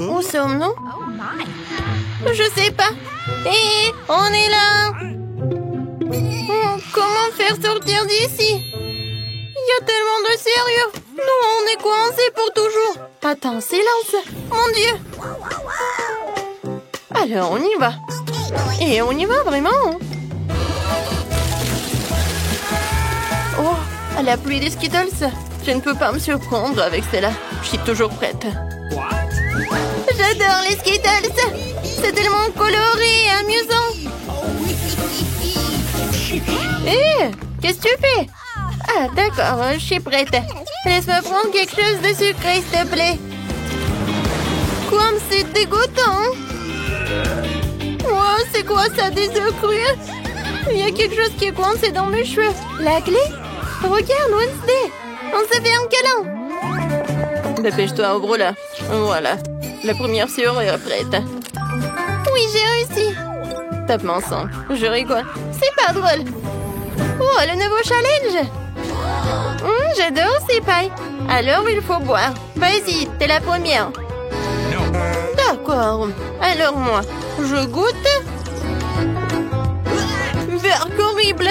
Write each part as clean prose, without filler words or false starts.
Où sommes-nous? Je sais pas. Hé, on est là. Comment faire sortir d'ici? Il y a tellement de sérieux. Nous, on est coincés pour toujours. Attends, silence. Mon Dieu. Alors, on y va. Et on y va vraiment. Oh, la pluie des Skittles. Je ne peux pas me surprendre avec celle-là. Je suis toujours prête. J'adore les Skittles. C'est tellement coloré et amusant. Hé, qu'est-ce que tu fais? Ah, d'accord, je suis prête. Laisse-moi prendre quelque chose de sucré, s'il te plaît. Comme c'est dégoûtant. Oh, c'est quoi ça, des œufs crus? Il y a quelque chose qui est coincé dans mes cheveux. La clé? Regarde, Wednesday. On se fait un câlin. Dépêche-toi, ouvre-la. Voilà. La première sciure est prête. Oui, j'ai réussi. Tape-moi ensemble. Je rigole. C'est pas drôle. Oh, le nouveau challenge. J'adore ces pailles. Alors, il faut boire. Vas-y, t'es la première. D'accord. Alors, moi, je goûte. Verre horrible.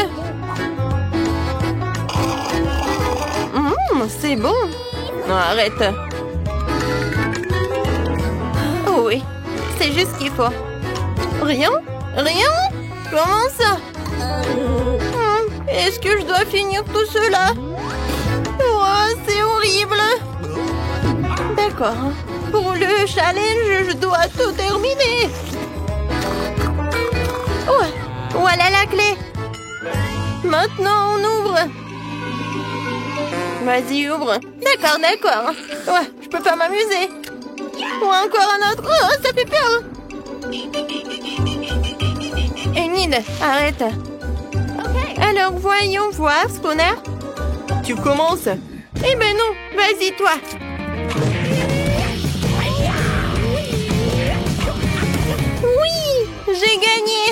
C'est bon. Non, arrête. Oh oui, c'est juste ce qu'il faut. Rien? Rien? Comment ça? Est-ce que je dois finir tout cela? Oh, c'est horrible. D'accord. Pour le challenge, je dois tout terminer. Oh, voilà la clé. Maintenant, on ouvre. Vas-y, ouvre. D'accord, d'accord. Ouais, je peux pas m'amuser. Ou encore un autre. Oh, ça fait peur. Enid, arrête. Alors, voyons voir, Spooner. Tu commences? Eh ben non, vas-y, toi. Oui, j'ai gagné.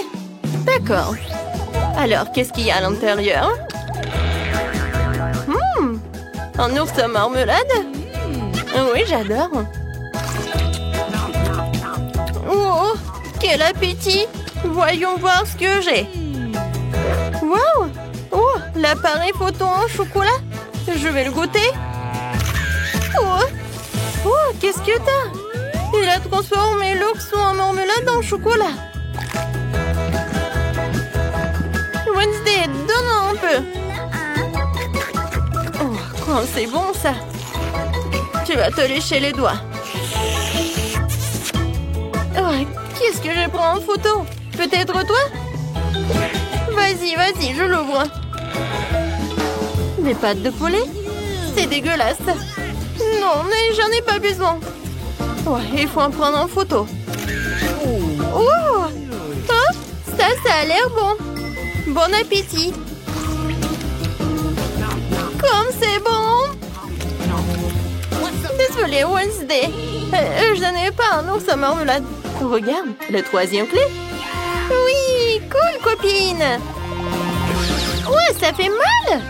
D'accord. Alors, qu'est-ce qu'il y a à l'intérieur? Un ours à marmelade? Oui, j'adore. Oh, quel appétit! Voyons voir ce que j'ai. Wow! Oh, l'appareil photo en chocolat. Je vais le goûter. Oh, qu'est-ce que t'as? Il a transformé l'ours en marmelade en chocolat. Wednesday, donne un peu. Oh, c'est bon ça. Tu vas te lécher les doigts. Oh, qu'est-ce que je prends en photo? Peut-être toi? Vas-y, vas-y, je l'ouvre. Des pâtes de poulet? C'est dégueulasse. Non, mais j'en ai pas besoin. Ouais, il faut en prendre en photo. Oh, ça a l'air bon. Bon appétit. Comme c'est bon. Désolée, Wednesday. Je n'en ai pas un ours à marmelade. Regarde, la troisième clé. Oui, cool, copine. Ouais, ça fait mal.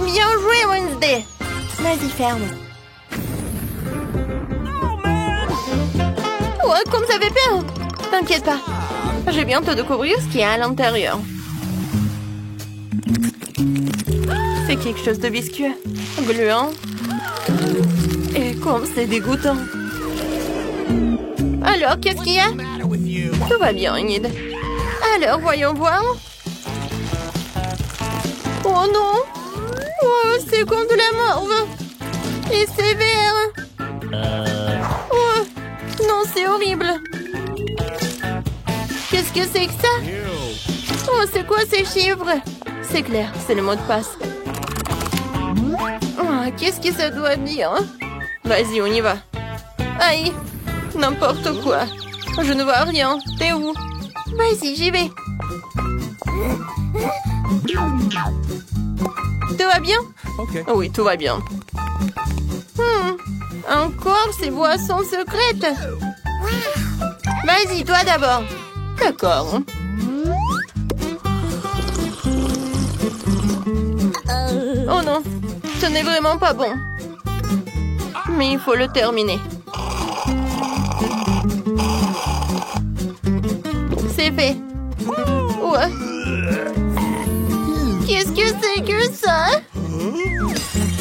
Bien joué, Wednesday. Vas-y, ferme. Ouais, comme ça fait peur. T'inquiète pas. Je vais bientôt découvrir ce qu'il y a à l'intérieur. C'est quelque chose de visqueux, gluant. Et comme c'est dégoûtant. Alors, qu'est-ce qu'il y a? Tout va bien, Enid. Alors, voyons voir. Oh non! Oh, c'est comme de la morve. Et c'est vert. Oh, non, c'est horrible. Qu'est-ce que c'est que ça? Oh, c'est quoi ces chiffres? C'est clair, c'est le mot de passe. Oh, qu'est-ce que ça doit dire? Vas-y, on y va. Aïe, n'importe quoi. Je ne vois rien. T'es où? Vas-y, j'y vais. Tout va bien? Oui, tout va bien. Encore ces boissons secrètes. Vas-y, toi d'abord. D'accord. Oh non, n'est vraiment pas bon. Mais il faut le terminer. C'est fait. Ouais. Qu'est-ce que c'est que ça?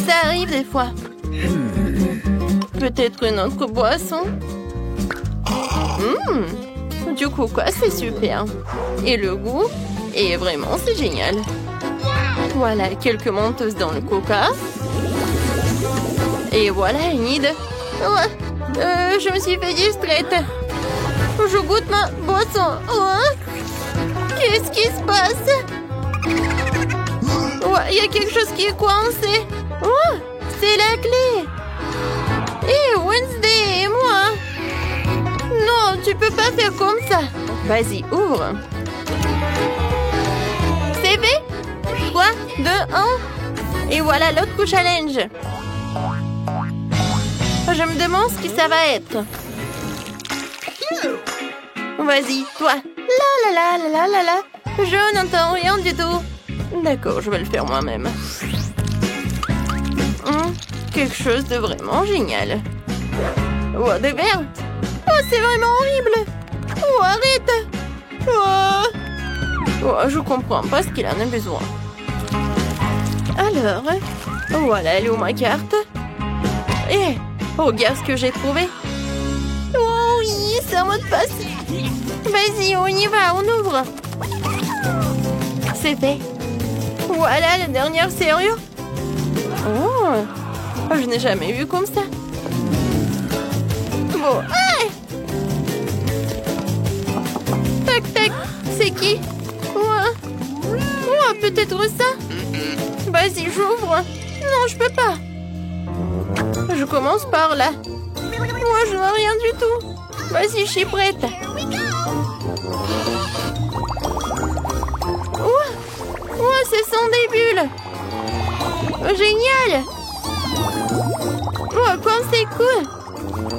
Ça arrive des fois. Peut-être une autre boisson? Du coca, c'est super. Et le goût? Et vraiment, c'est génial. Voilà, quelques menteuses dans le coca. Et voilà une idée. Ouais, je me suis fait distraite. Je goûte ma boisson. Ouais. Qu'est-ce qui se passe? Ouais, il y a quelque chose qui est coincé. Oh, c'est la clé. Et Wednesday et moi. Non, tu peux pas faire comme ça. Vas-y, ouvre. C'est fait? 3, 2, 1. Et voilà l'autre challenge. Je me demande ce que ça va être. Vas-y, toi. La la la la la la. Je n'entends rien du tout. D'accord, je vais le faire moi-même. Quelque chose de vraiment génial. Oh, des verres. Oh, c'est vraiment horrible. Oh, arrête. Oh, je comprends pas ce qu'il en a besoin. Alors, voilà, elle est où ma carte? Eh, regarde ce que j'ai trouvé. Oh oui, c'est un mot de passe. Vas-y, on y va, on ouvre. C'est fait. Voilà, la dernière serrure. Oh, je n'ai jamais vu comme ça. Bon, tac, tac, c'est qui? Peut-être ça? Vas-y, j'ouvre. Non, je peux pas. Je commence par là. Moi, je vois rien du tout. Vas-y, je suis prête. C'est sans des bulles. Génial. Comme c'est cool.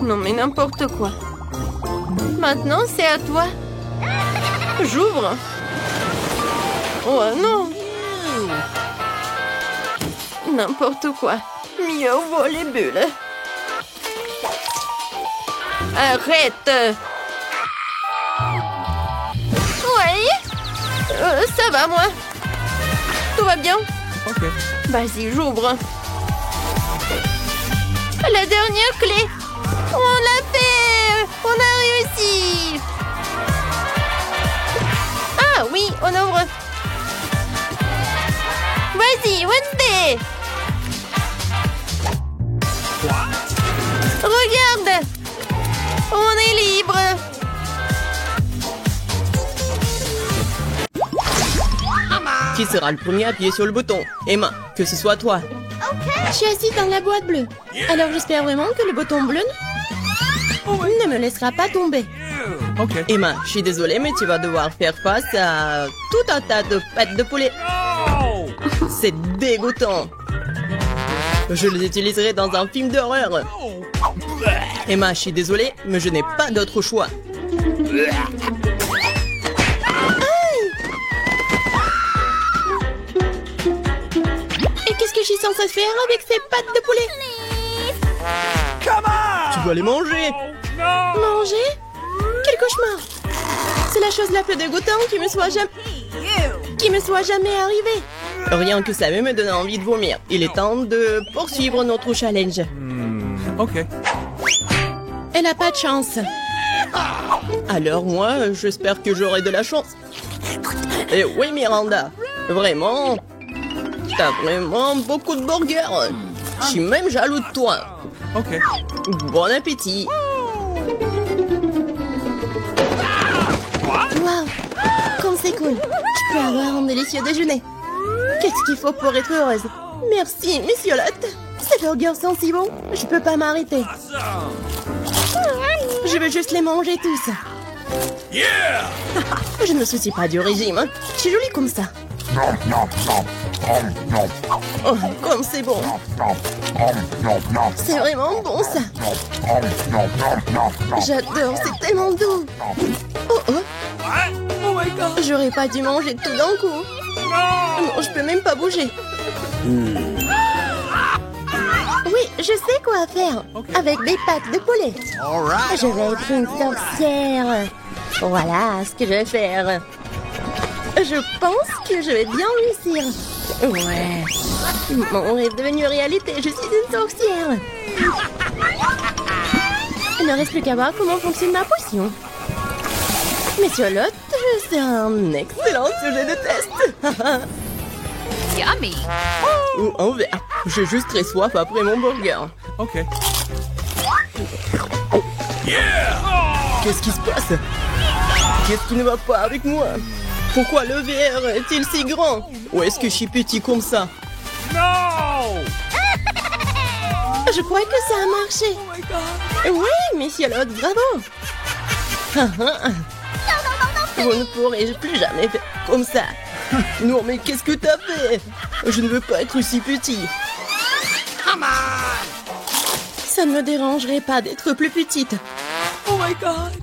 Non, mais n'importe quoi. Maintenant, c'est à toi. J'ouvre. Oh non. N'importe quoi. Mieux vaut les bulles. Arrête. Ouais. Ça va, moi. Tout va bien? Ok. Vas-y, j'ouvre. La dernière clé. On l'a fait. On a réussi. Ah oui, on ouvre. Vas-y, Wednesday. Regarde. On est libre. Qui sera le premier à appuyer sur le bouton? Emma, que ce soit toi. Je suis assise dans la boîte bleue. Alors j'espère vraiment que le bouton bleu ne me laissera pas tomber. Ok. Emma, je suis désolée, mais tu vas devoir faire face à tout un tas de pattes de poulet. C'est dégoûtant. Je les utiliserai dans un film d'horreur. Emma, je suis désolée, mais je n'ai pas d'autre choix. Qu'est-ce que je suis censée faire avec ces pattes de poulet? Tu dois les manger. Manger? Quel cauchemar! C'est la chose la plus dégoûtante qui me soit jamais arrivée. Rien que ça me donne envie de vomir. Il est temps de poursuivre notre challenge. Ok. Elle a pas de chance. Alors moi, j'espère que j'aurai de la chance. Et oui, Miranda, vraiment, t'as vraiment beaucoup de burgers. Je suis même jaloux de toi. Ok. Bon appétit. Waouh! Comme c'est cool. Je peux avoir un délicieux déjeuner. Qu'est-ce qu'il faut pour être heureuse? Merci, Miss Yolette. Ces burgers sont si bons, je peux pas m'arrêter. Je veux juste les manger tous. Je ne me soucie pas du régime. Hein. Je suis jolie comme ça. Oh, comme c'est bon. C'est vraiment bon ça. J'adore, c'est tellement doux. Oh oh. J'aurais pas dû manger tout d'un coup. Non, je peux même pas bouger. Je sais quoi faire. Avec des pattes de poulet. Je vais être une sorcière. Voilà ce que je vais faire. Je pense que je vais bien réussir. Ouais. Mon rêve est devenu réalité. Je suis une sorcière. Il ne reste plus qu'à voir comment fonctionne ma potion. Monsieur Lot, c'est un excellent sujet de test. Yummy. Ou un verre. J'ai juste très soif après mon burger. Okay. Qu'est-ce qui se passe? Qu'est-ce qui ne va pas avec moi? Pourquoi le verre est-il si grand? Ou est-ce que je suis petit comme ça? No! Je crois que ça a marché. Oui, Monsieur Lot, bravo. Vous ne pourrez plus jamais faire comme ça. Non, mais qu'est-ce que t'as fait? Je ne veux pas être si petit. Ça ne me dérangerait pas d'être plus petite. Oh my god.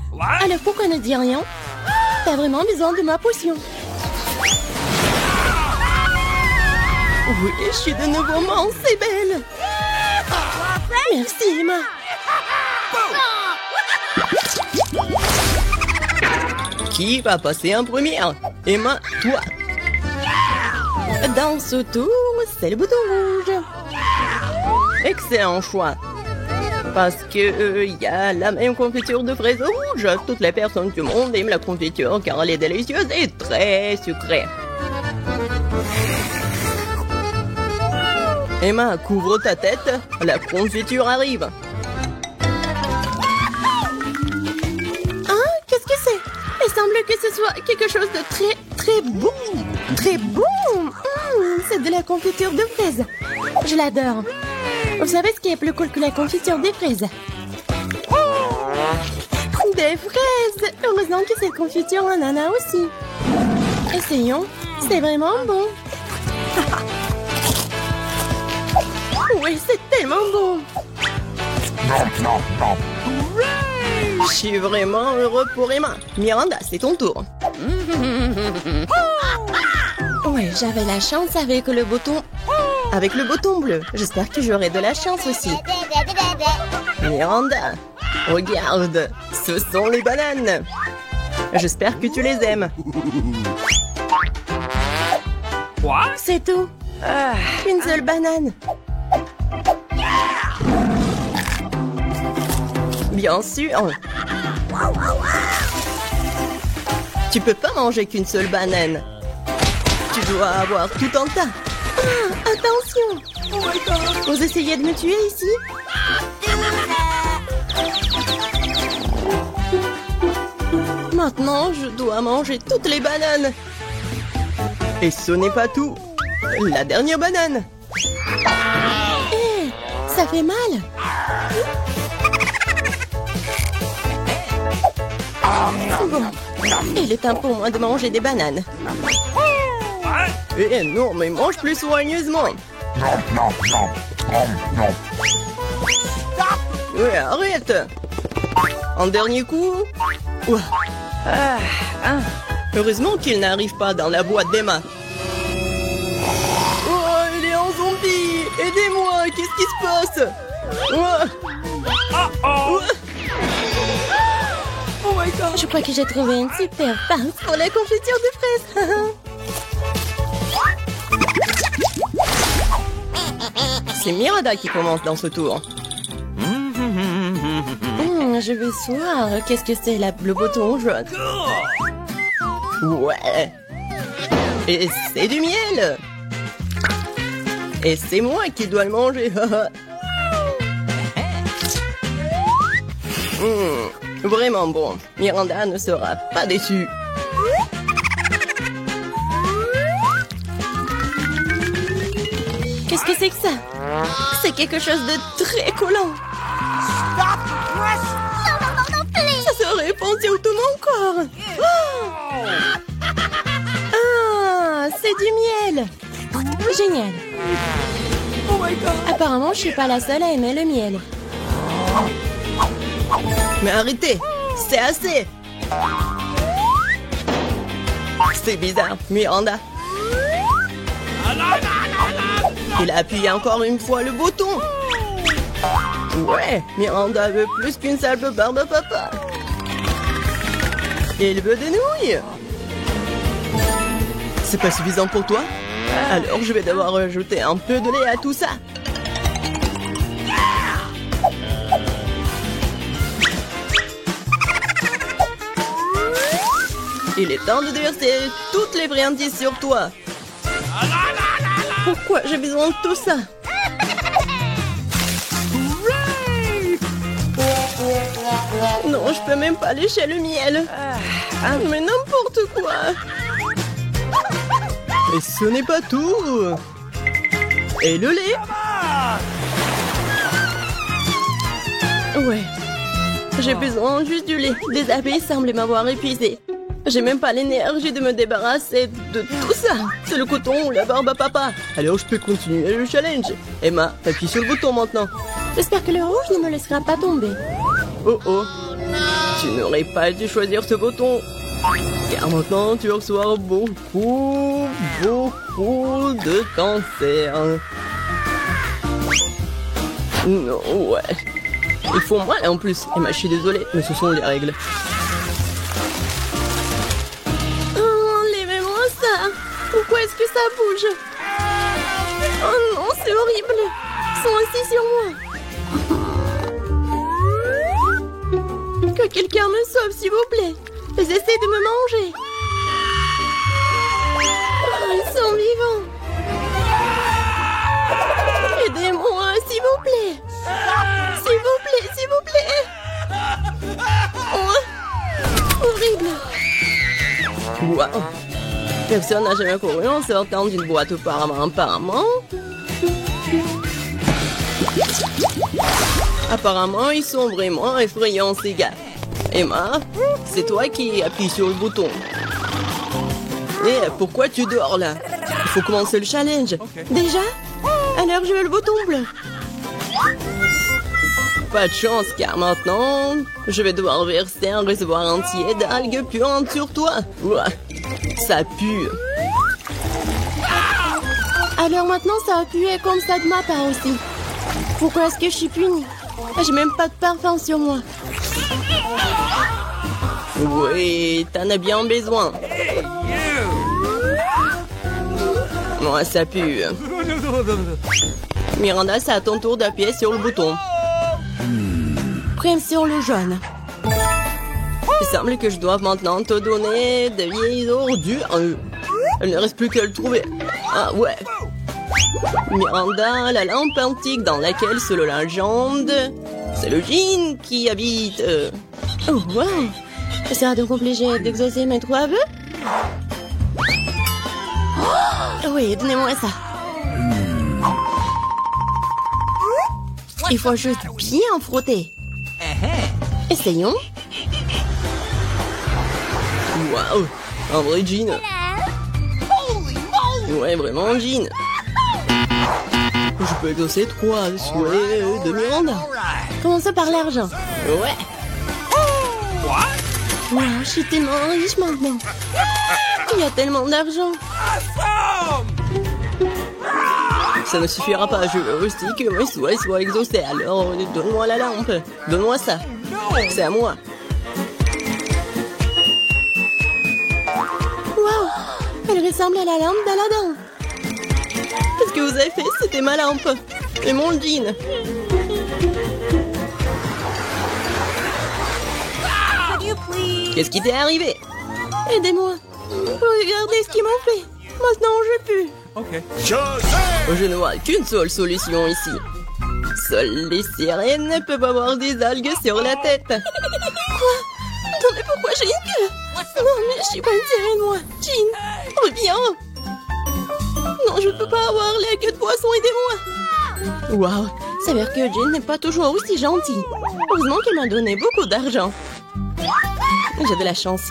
Alors pourquoi ne dis rien? T'as vraiment besoin de ma potion. Oui, je suis de nouveau mince et belle. Merci, Emma. Qui va passer en première? Emma, toi. Dans ce tour, c'est le bouton rouge. Excellent choix. Parce que il y a la même confiture de fraises rouges. Toutes les personnes du monde aiment la confiture car elle est délicieuse et très sucrée. Emma, couvre ta tête. La confiture arrive. Hein? Qu'est-ce que c'est? Il semble que ce soit quelque chose de très bon. Très bon. C'est de la confiture de fraises. Je l'adore. Vous savez ce qui est plus cool que la confiture des fraises? Des fraises! Heureusement que cette confiture en en a aussi. Essayons. C'est vraiment bon. Oui, c'est tellement bon. Je suis vraiment heureux pour Emma. Miranda, c'est ton tour. Oui, j'avais la chance avec le bouton... Avec le bouton bleu. J'espère que j'aurai de la chance aussi. Miranda, regarde. Ce sont les bananes. J'espère que tu les aimes. What? C'est tout. Une seule banane. Bien sûr. Tu peux pas manger qu'une seule banane. Tu dois avoir tout un tas. Attention. Vous essayez de me tuer ici? Maintenant, je dois manger toutes les bananes. Et ce n'est pas tout. La dernière banane. Hé, ça fait mal. Bon, il est temps pour moi de manger des bananes. Eh non, mais mange plus soigneusement. Ouais, arrête. Un dernier coup. Ouah. Heureusement qu'il n'arrive pas dans la boîte d'Emma. Oh, il est en zombie. Aidez-moi, qu'est-ce qui se passe? Uh-oh. Oh my god. Je crois que j'ai trouvé une super pince pour la confiture de fraises. C'est Miranda qui commence dans ce tour. Je veux voir. Qu'est-ce que c'est le bouton jaune? Ouais. Et c'est du miel. Et c'est moi qui dois le manger. Vraiment bon. Miranda ne sera pas déçue. Qu'est-ce que c'est que ça? C'est quelque chose de très collant. Ça se répand sur tout mon corps. Ah, c'est du miel. Génial. Oh my god. Apparemment, je suis pas la seule à aimer le miel. Mais arrêtez. C'est assez. C'est bizarre, Miranda. Il a appuyé encore une fois le bouton. Ouais, Miranda veut plus qu'une simple barbe à papa. Elle veut des nouilles. C'est pas suffisant pour toi? Alors je vais devoir rajouter un peu de lait à tout ça. Il est temps de déverser toutes les friandises sur toi. Pourquoi j'ai besoin de tout ça? Non, je peux même pas lécher le miel. Mais n'importe quoi. Et ce n'est pas tout. Et le lait? Ouais. J'ai besoin juste du lait. Les abeilles semblent m'avoir épuisé. J'ai même pas l'énergie de me débarrasser de tout ça. C'est le coton ou la barbe à papa. Alors je peux continuer le challenge. Emma, appuie sur le bouton maintenant. J'espère que le rouge ne me laissera pas tomber. Oh oh. Tu n'aurais pas dû choisir ce bouton. Car maintenant tu vas recevoir beaucoup de cancer. Non, ouais. Ils font mal en plus. Emma, je suis désolée, mais ce sont les règles. Pourquoi est-ce que ça bouge? Oh non, c'est horrible. Ils sont assis sur moi. Que quelqu'un me sauve, s'il vous plaît. Ils essaient de me manger. Oh, ils sont vivants. Aidez-moi, s'il vous plaît. S'il vous plaît, s'il vous plaît. Oh, horrible. Waouh. Personne n'a jamais couru en sortant d'une boîte apparemment. Apparemment, ils sont vraiment effrayants, ces gars. Emma, c'est toi qui appuies sur le bouton. Et pourquoi tu dors là? Il faut commencer le challenge. Déjà? Alors je veux le bouton bleu. Pas de chance, car maintenant, je vais devoir verser un réservoir entier d'algues puantes sur toi. Ouah. Ça pue. Alors maintenant, ça va puer comme ça de ma part aussi. Pourquoi est-ce que je suis punie? J'ai même pas de parfum sur moi. Oui, t'en as bien besoin. Moi, ça pue. Miranda, c'est à ton tour d'appuyer sur le bouton. Prime sur le jaune. Il semble que je doive maintenant te donner des vieilles ordures. Il ne reste plus qu'à le trouver. Ah ouais. Miranda, la lampe antique dans laquelle, selon la légende, c'est le djinn qui habite. Oh wow. Ça sera donc obligé d'exaucer mes 3 vœux? Oh, oui, donnez-moi ça. Il faut juste bien frotter. Essayons. Waouh, un vrai jean. Ouais, vraiment un jean. Je peux exaucer 3 souhaits de Miranda. Commençons par l'argent. Ouais. Wow, je suis tellement riche maintenant. Il y a tellement d'argent. Ça ne suffira pas, je veux aussi que mes souhaits soient exaucés. Alors, donne-moi la lampe. Donne-moi ça. C'est à moi. Wow, elle ressemble à la lampe d'Aladin. Qu'est-ce que vous avez fait? C'était ma lampe. Et mon jean. Qu'est-ce qui t'est arrivé? Aidez-moi. Regardez ce qu'ils m'ont fait. Maintenant, je pue. Okay. Je ne vois qu'une seule solution ici. Seules les sirènes peuvent avoir des algues sur la tête. Quoi? Non, mais pourquoi j'ai une queue? Non, mais je suis pas une sirène, moi. Jean, reviens. Non, je ne peux pas avoir la queue de poisson, aidez-moi. Waouh, ça veut dire que Jean n'est pas toujours aussi gentille. Heureusement qu'elle m'a donné beaucoup d'argent. J'ai de la chance.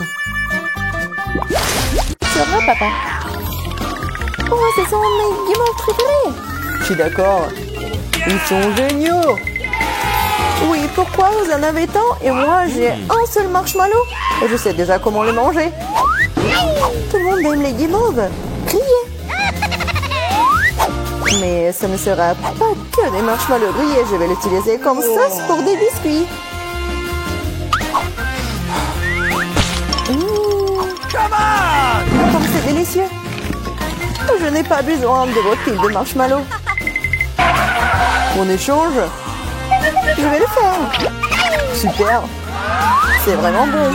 Ça va, papa? Oh, ce sont mes guimauves préférés. Je suis d'accord. Ils sont géniaux. Oui, pourquoi vous en avez tant et moi j'ai un seul marshmallow et je sais déjà comment le manger. Tout le monde aime les guimauves. Criez. Mais ce ne sera pas que des marshmallows grillés. Je vais l'utiliser comme sauce pour des biscuits. Comme c'est délicieux. Je n'ai pas besoin de votre pile de marshmallows. En échange, je vais le faire. Super. C'est vraiment bon.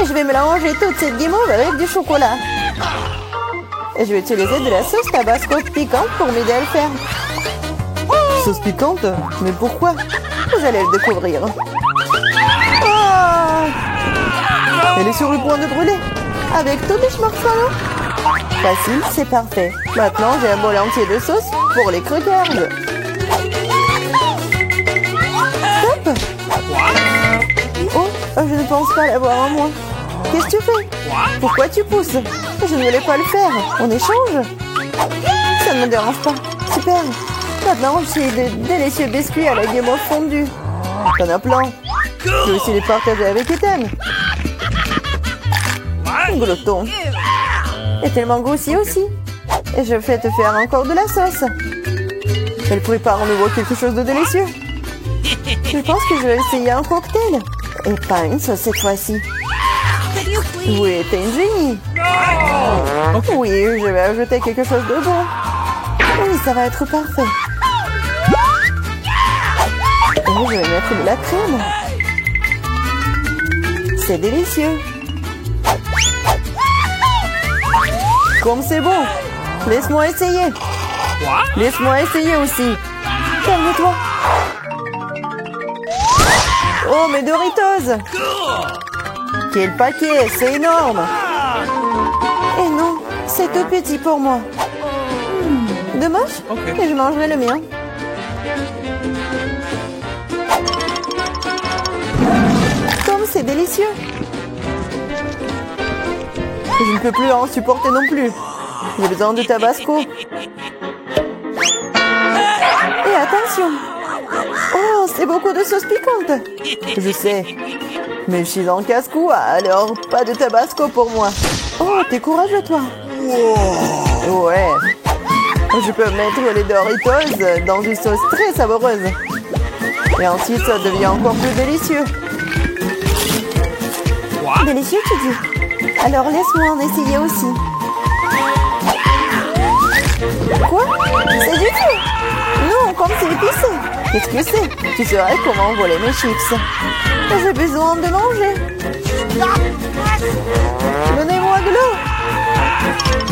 Et je vais mélanger toute cette guimauve avec du chocolat. Et je vais utiliser de la sauce tabasco piquante pour m'aider à le faire. Sauce piquante? Mais pourquoi? Vous allez le découvrir. Ah! Elle est sur le point de brûler. Avec tous les marshmallows. Facile, c'est parfait. Maintenant, j'ai un bol entier de sauce pour les croquettes. Stop! Oh, je ne pense pas l'avoir en moi. Qu'est-ce que tu fais? Pourquoi tu pousses? Je ne voulais pas le faire. On échange? Ça ne me dérange pas. Super. Maintenant, j'ai de délicieux biscuits à la guimauve fondue. T'en as plein. Je vais aussi les partager avec Ethan. Glotton. Et tellement grossier aussi. Et je vais te faire encore de la sauce. Elle prépare en nouveau quelque chose de délicieux. Je pense que je vais essayer un cocktail. Et pas une sauce cette fois-ci. Oui, t'es une génie. Oui, je vais ajouter quelque chose de bon. Oui, ça va être parfait. Et je vais mettre de la crème. C'est délicieux. Comme c'est bon. Laisse-moi essayer. Laisse-moi essayer aussi. Calme-toi. Oh, mes Doritos. Quel paquet, c'est énorme. Et non, c'est tout petit pour moi. Dommage, et je mangerai le mien. Comme c'est délicieux. Je ne peux plus en supporter non plus. J'ai besoin de tabasco. Et attention. Oh, c'est beaucoup de sauce piquante. Je sais. Mais je suis en casse-cou, alors pas de tabasco pour moi. Oh, t'es courageux, toi. Ouais. Je peux mettre les Doritos dans une sauce très savoureuse. Et ensuite, ça devient encore plus délicieux. Délicieux, tu dis? Alors laisse-moi en essayer aussi. Quoi? C'est du tout? Non, comme c'est épicé. Qu'est-ce que c'est? Tu saurais comment voler mes chips. J'ai besoin de manger. Donnez-moi de l'eau.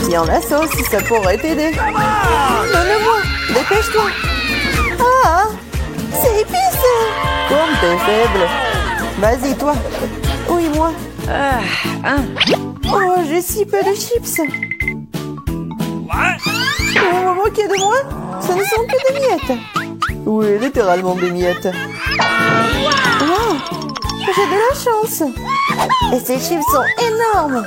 Tiens, la sauce, ça pourrait t'aider. Donne-moi. Dépêche-toi. Ah, c'est épicé. Comme t'es faible. Vas-y, toi. Oui, moi. Oh, j'ai si peu de chips. Vous vous moquez de moi? Ce ne sont que des miettes. Oui, littéralement des miettes. Wow, j'ai de la chance. Et ces chips sont énormes.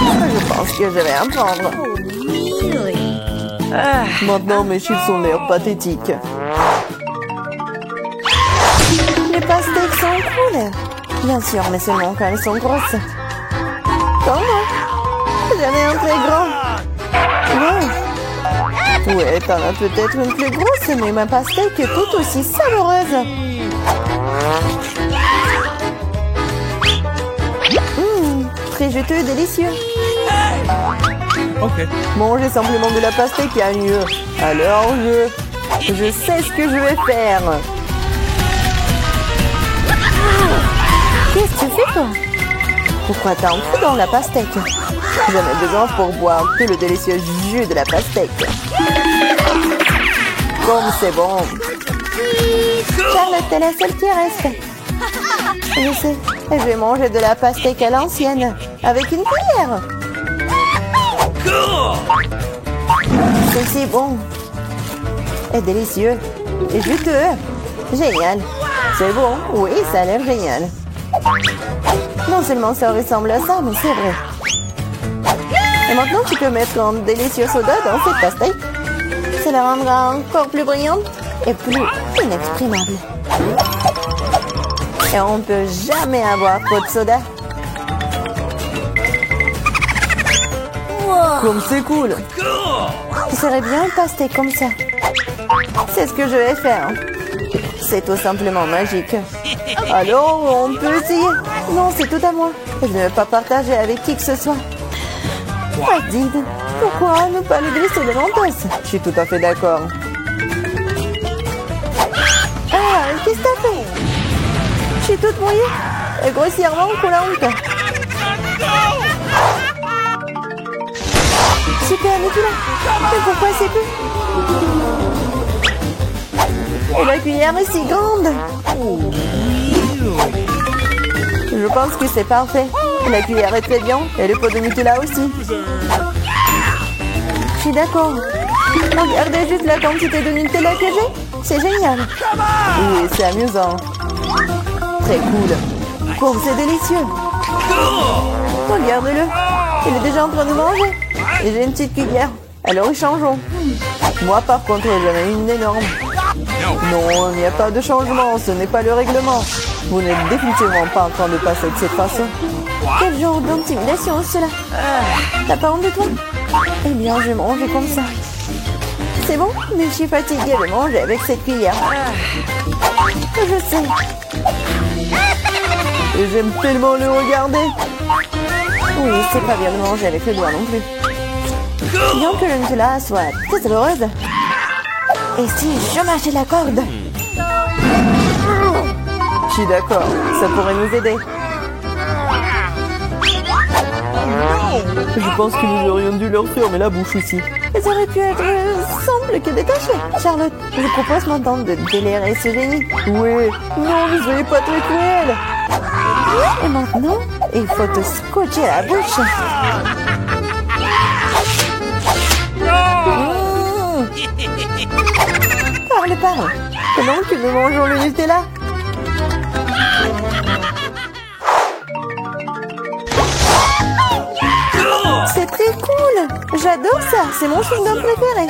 Je pense que je vais en prendre. Maintenant, mes chips ont l'air pathétiques. Les pastèques sont cool. Bien sûr, mais seulement quand elles sont grosses. Comme moi. J'en ai un très grand. Wow. Ouais, t'en as peut-être une plus grosse, mais ma pastèque est tout aussi savoureuse. Très juteux et délicieux. Manger simplement de la pastèque est mieux. Alors je sais ce que je vais faire. Qu'est-ce que tu fais, toi? Pourquoi t'as un coup dans la pastèque? J'en ai besoin pour boire tout le délicieux jus de la pastèque. Comme c'est bon. Charlotte, t'es la seule qui reste. Je sais, je vais manger de la pastèque à l'ancienne, avec une cuillère. C'est si bon. Et délicieux. Et juteux. Génial. C'est bon. Oui, ça a l'air génial. Non seulement ça ressemble à ça, mais c'est vrai. Et maintenant, tu peux mettre un délicieux soda dans cette pastèque. Ça la rendra encore plus brillante et plus inexprimable. Et on ne peut jamais avoir trop de soda. Wow. Comme c'est cool. Ce serait bien un pastèque comme ça. C'est ce que je vais faire. C'est tout simplement magique. Alors, on peut essayer. Non, c'est tout à moi. Je ne vais pas partager avec qui que ce soit. Adid, pourquoi ne pas le glisser de l'entasse? Je suis tout à fait d'accord. Ah, qu'est-ce que t'as fait? Je suis toute mouillée et grossièrement collante. Super, Nicolas. Mais pourquoi c'est plus? Et la cuillère est si grande. Je pense que c'est parfait. La cuillère est très bien. Et le pot de Nutella aussi. Je suis d'accord. Regardez juste la quantité de Nutella que j'ai. C'est génial. Oui, c'est amusant. Très cool. Oh, c'est délicieux. Regarde-le. Il est déjà en train de manger. Et j'ai une petite cuillère. Alors changeons. Moi, par contre, j'en ai une énorme. Non, il n'y a pas de changement. Ce n'est pas le règlement. Vous n'êtes définitivement pas en train de passer de cette façon. Quel genre d'intimidation, cela? T'as pas honte de toi? Eh bien, je vais manger comme ça. C'est bon, mais je suis fatiguée de manger avec cette cuillère. Je sais. Et j'aime tellement le regarder. Oui, c'est pas bien de manger avec le doigt non plus. Bien que le Nutella soit très douloureuse. Et si je mâchais la corde? Je suis d'accord, ça pourrait nous aider. Je pense que nous aurions dû leur fermer la bouche aussi. Elles auraient pu être simples que détachées. Charlotte, je propose maintenant de délirer ce génie. Oui, non, ne soyez pas très cruel. Et maintenant, il faut te scotcher la bouche. Parle. Pendant que nous mangeons le Nutella. C'est très cool. J'adore ça. C'est mon chewing-gum préféré.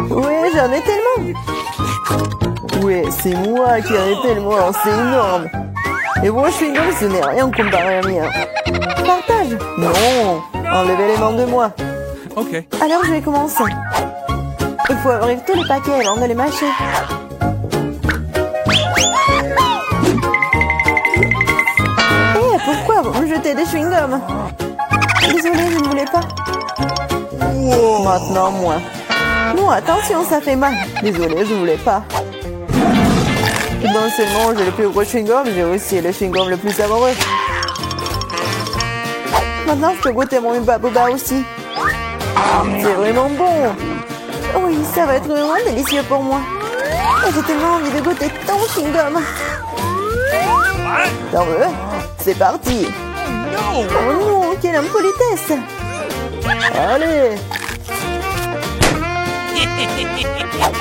Ouais, j'en ai tellement. Ouais, c'est moi qui en ai tellement. C'est énorme. Et mon chewing-gum, ce n'est rien comparé à mien. Partage. Non. Enlevez les mains de moi. Ok. Alors, je vais commencer. Il faut ouvrir tous les paquets avant de les mâcher. Eh, pourquoi vous me jetez des chewing-gums? Désolée, je ne voulais pas. Maintenant, moi. Non, attention, ça fait mal. Désolée, je ne voulais pas. Non seulement j'ai le plus gros chewing-gum, j'ai aussi le chewing-gum le plus savoureux. Maintenant, je peux goûter mon Hubba aussi. C'est vraiment bon. Oui, ça va être vraiment délicieux pour moi. J'ai tellement envie de goûter ton chewing-gum. T'en veux? C'est parti. Oh non, quelle impolitesse. Allez.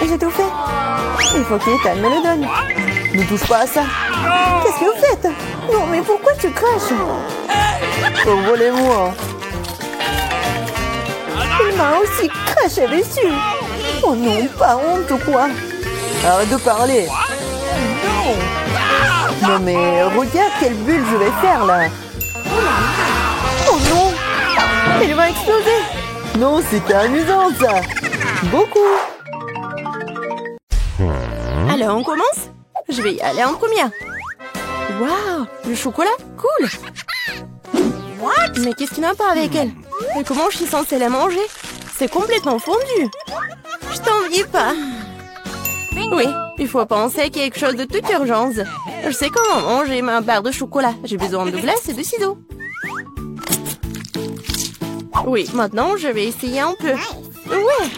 J'ai tout fait. Il faut qu'Ethan me le donne. Ne touche pas à ça. Qu'est-ce que vous faites? Non, mais pourquoi tu craches? Envolez-moi. Il m'a aussi craché dessus. Oh non, pas honte ou quoi? Arrête de parler. Non mais regarde quelle bulle je vais faire là. Oh non, elle va exploser. Non, c'était amusant ça. Beaucoup. Alors on commence? Je vais y aller en première. Waouh, le chocolat, cool. What? Mais qu'est-ce qui n'a pas avec elle? Et comment je suis censée la manger? C'est complètement fondu. Je t'envie pas. Oui, il faut penser à quelque chose de toute urgence. Je sais comment manger ma barre de chocolat. J'ai besoin de glace et de ciseaux. Oui, maintenant je vais essayer un peu. Ouais.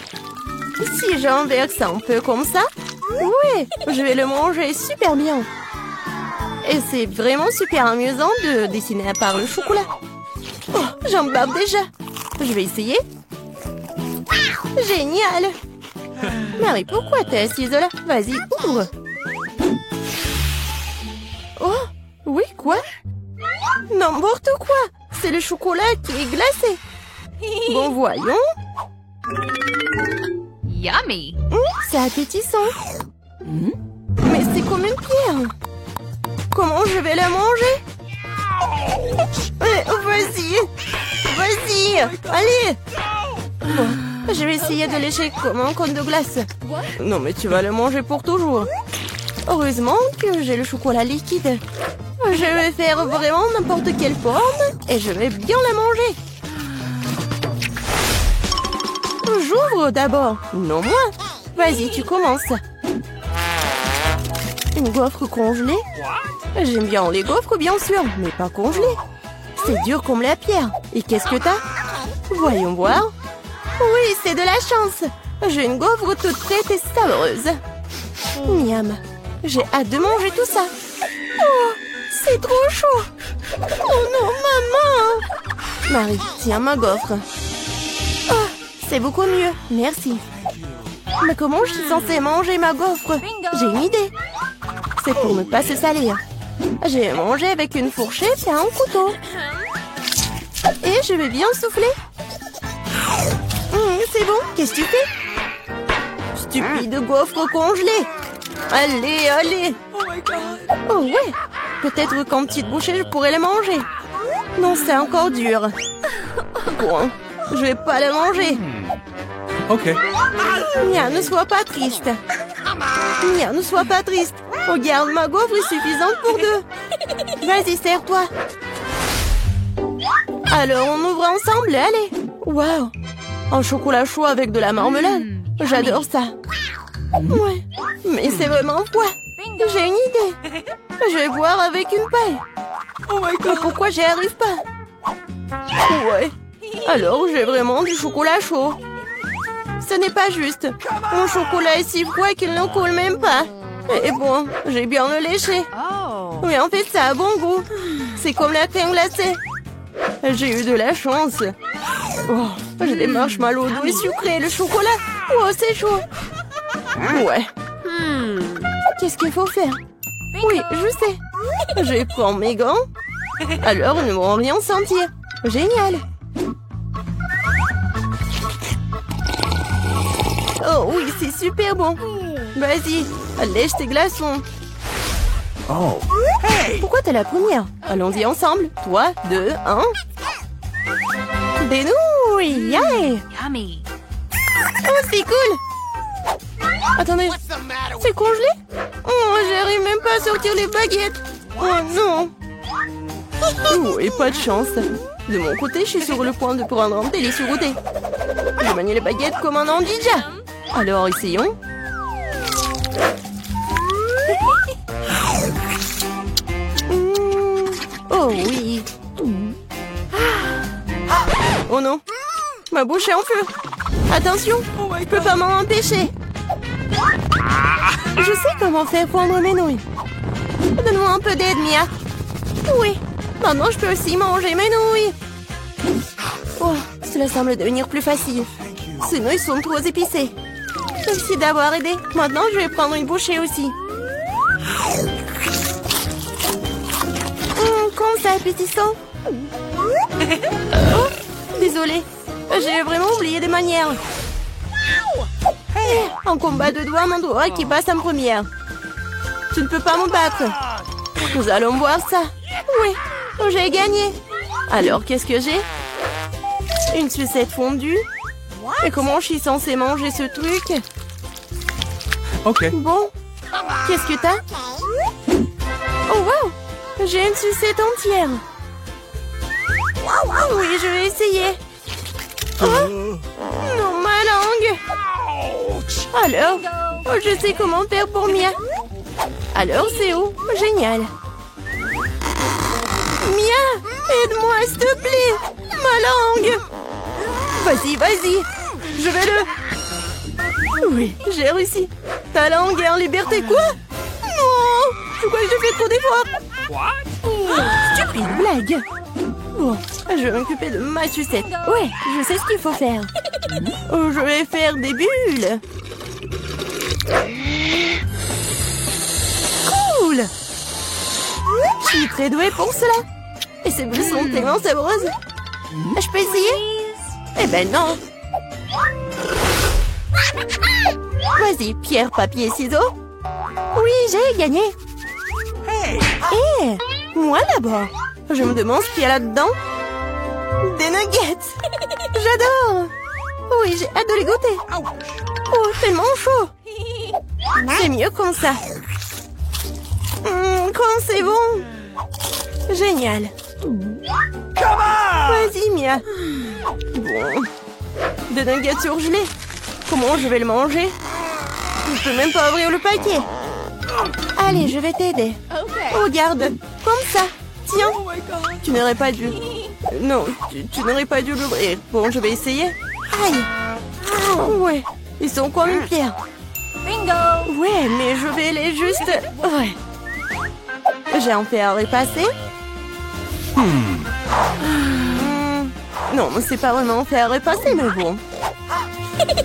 Si j'inverse un peu comme ça, ouais, je vais le manger super bien. Et c'est vraiment super amusant de dessiner à part le chocolat. Oh, j'en bave déjà. Je vais essayer. Génial. Marie, pourquoi t'es assise là? Vas-y, ouvre. Oh, oui, quoi? N'importe quoi. C'est le chocolat qui est glacé. Bon, voyons. Yummy. C'est appétissant. Mais c'est comme une pierre. Comment je vais la manger? Vas-y. Vas-y. Allez. Bon, je vais essayer de lécher comme un cône de glace. Non, mais tu vas le manger pour toujours. Heureusement que j'ai le chocolat liquide. Je vais faire vraiment n'importe quelle forme et je vais bien la manger. J'ouvre d'abord. Non, moi. Vas-y, tu commences. Une gaufre congelée? J'aime bien les gaufres, bien sûr, mais pas congelées. C'est dur comme la pierre. Et qu'est-ce que t'as? Voyons voir. Oui, c'est de la chance. J'ai une gaufre toute prête et savoureuse. Miam. J'ai hâte de manger tout ça. Oh, c'est trop chaud. Oh non, maman. Marie, tiens ma gaufre. Oh, c'est beaucoup mieux. Merci. Mais comment je suis censée manger ma gaufre? J'ai une idée. C'est pour ne pas se salir. Je vais manger avec une fourchette et un couteau. Et je vais bien souffler. C'est bon, qu'est-ce que tu fais? Stupide gaufre congelée. Allez, allez. Oh ouais. Peut-être qu'en petite bouchée, je pourrais la manger. Non, c'est encore dur. Bon, je vais pas la manger. Ok. Mia, ne sois pas triste. Mia, ne sois pas triste. Regarde, ma gaufre est suffisante pour deux. Vas-y, serre-toi. Alors, on ouvre ensemble, allez. Waouh. Un chocolat chaud avec de la marmelade. J'adore ça. Ouais, mais c'est vraiment froid. J'ai une idée. Je vais boire avec une paille. Mais pourquoi j'y arrive pas? Ouais. Alors, j'ai vraiment du chocolat chaud. Ce n'est pas juste. Mon chocolat est si froid qu'il ne coule même pas. Et bon, j'ai bien le léché. Mais en fait, ça a bon goût. C'est comme la crème glacée. J'ai eu de la chance. Oh, j'ai des marshmallows doux et sucrés. Le chocolat. Oh, c'est chaud. Ouais. Qu'est-ce qu'il faut faire? Oui, je sais. Je vais prendre mes gants. Alors, ils ne vont rien sentir. Génial. Oh oui, c'est super bon. Vas-y, lèche tes glaçons. Oh. Pourquoi t'es la première? Allons-y ensemble. 3, 2, 1. Des nouilles, yeah. Yummy. Oh, c'est cool. Attendez, c'est congelé? Oh, j'arrive même pas à sortir les baguettes. Oh non. Oh, et pas de chance. De mon côté, je suis sur le point de prendre un délicieux goûter. Je manie les baguettes comme un ninja. Alors, essayons. Oh oui. Oh non. Ma bouche est en feu. Attention, je peux pas m'en empêcher. Je sais comment faire fondre mes nouilles. Donne-moi un peu d'aide, Mia. Oui, maintenant je peux aussi manger mes nouilles. Oh, cela semble devenir plus facile. Ces nouilles sont trop épicées. Merci d'avoir aidé. Maintenant, je vais prendre une bouchée aussi. Comme ça, appétissant. Oh, désolée. J'ai vraiment oublié des manières. Un combat de doigts, mon doigt qui passe en première. Tu ne peux pas me battre. Nous allons voir ça. Oui, j'ai gagné. Alors, qu'est-ce que j'ai? Une sucette fondue. Et comment je suis censée manger ce truc? Ok. Bon, qu'est-ce que t'as? Oh, wow! J'ai une sucette entière. Oui, je vais essayer. Oh, non, ma langue. Alors, je sais comment faire pour Mia. Alors, c'est où? Génial. Mia, aide-moi, s'il te plaît. Ma langue. Vas-y, vas-y. Je vais le... Oui, j'ai réussi. Ta langue est en liberté, quoi? Non, je crois que j'ai fait trop d'efforts. Stupide blague. Bon, je vais m'occuper de ma sucette. Ouais, je sais ce qu'il faut faire. Je vais faire des bulles. Cool. Je suis très douée pour cela. Et ces bulles sont tellement savreuses. Je peux essayer? Eh ben non. Vas-y, pierre, papier, ciseaux. Oui, j'ai gagné. Hé, moi d'abord. Je me demande ce qu'il y a là-dedans. Des nuggets. J'adore. Oui, j'ai hâte de les goûter. Oh, tellement chaud. C'est mieux comme ça. Quand c'est bon. Génial. Vas-y, Mia. Bon. Des nuggets surgelés. Comment je vais le manger? Je peux même pas ouvrir le paquet. Allez, je vais t'aider. Regarde, comme ça. Tiens. Tu n'aurais pas dû... Non, tu n'aurais pas dû l'ouvrir. Bon, je vais essayer. Aïe. Ouais, ils sont comme une pierre. Bingo! Ouais, mais je vais les juste... Ouais. J'ai un fer à repasser. Non, c'est pas vraiment un fer à repasser, mais bon.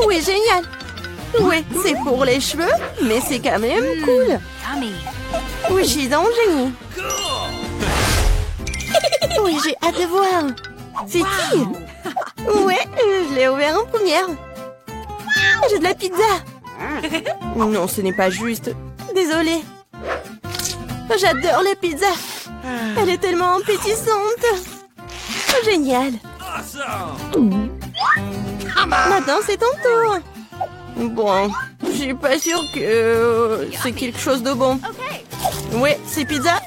Oui, génial. Oui, c'est pour les cheveux, mais c'est quand même cool. Yummy! Oui, je suis un génie. Oui, j'ai hâte de voir. C'est qui? Ouais, je l'ai ouvert en première. J'ai de la pizza. Non, ce n'est pas juste. Désolée. J'adore la pizza. Elle est tellement appétissante. Génial. Maintenant, c'est ton tour. Bon, je suis pas sûre que c'est quelque chose de bon. Ouais, c'est pizza.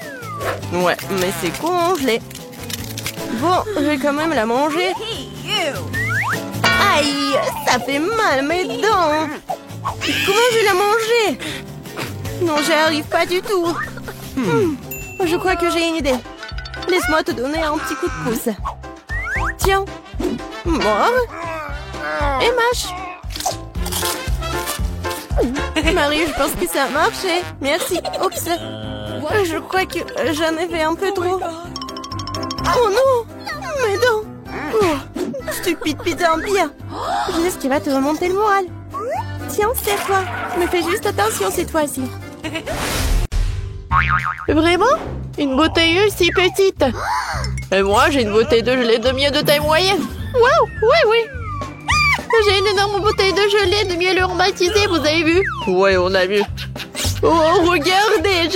Ouais, mais c'est congelé. Bon, je vais quand même la manger. Aïe, ça fait mal mes dents. Comment je vais la manger? Non, j'y arrive pas du tout. Je crois que j'ai une idée. Laisse-moi te donner un petit coup de pouce. Tiens. Mort. Et mâche. Marie, je pense que ça a marché. Merci. Oups. Je crois que j'en ai fait un peu trop. Oh non! Mes dents! Oh, stupide pizza en pire. Je sais ce qui va te remonter le moral. Tiens, serre-toi. Mais fais juste attention cette fois-ci. Vraiment? Une bouteille si petite? Et moi, j'ai une bouteille de gelée de miel de taille moyenne. Waouh! Oui, oui! J'ai une énorme bouteille de gelée de miel aromatisé, vous avez vu? Ouais, on a vu. Oh, regardez,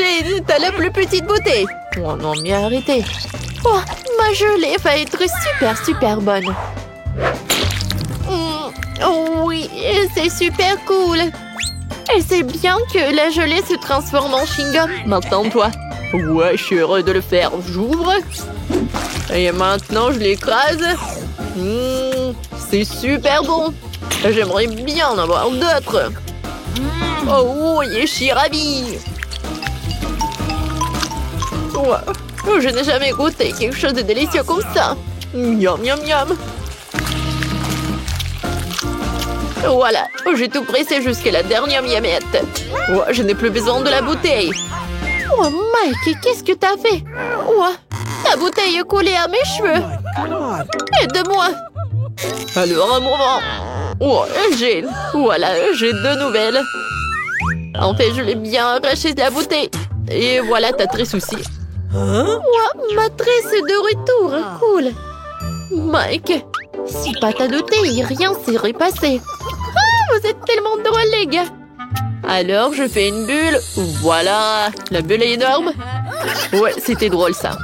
t'as la plus petite bouteille. Oh non, mais arrêtez. Oh, ma gelée va être super bonne. Oh oui, c'est super cool. Et c'est bien que la gelée se transforme en chewing-gum. Maintenant, toi. Ouais, je suis heureux de le faire. J'ouvre. Et maintenant, je l'écrase. C'est super bon. J'aimerais bien en avoir d'autres. Oh oui, je suis ravie. Wow. Je n'ai jamais goûté quelque chose de délicieux comme ça. Miam, miam, miam. Voilà, j'ai tout pressé jusqu'à la dernière miamette. Je n'ai plus besoin de la bouteille. Oh, Mike, qu'est-ce que t'as fait? La bouteille est collée à mes cheveux. Aide-moi. Alors, un moment. J'ai deux nouvelles. En fait, je l'ai bien arraché de la bouteille. Et voilà ta tresse aussi. Ma tresse est de retour. Cool. Mike, si pas t'as douté, rien s'est repassé. Vous êtes tellement drôles, les gars. Alors, je fais une bulle. Voilà. La bulle est énorme. Ouais, c'était drôle, ça.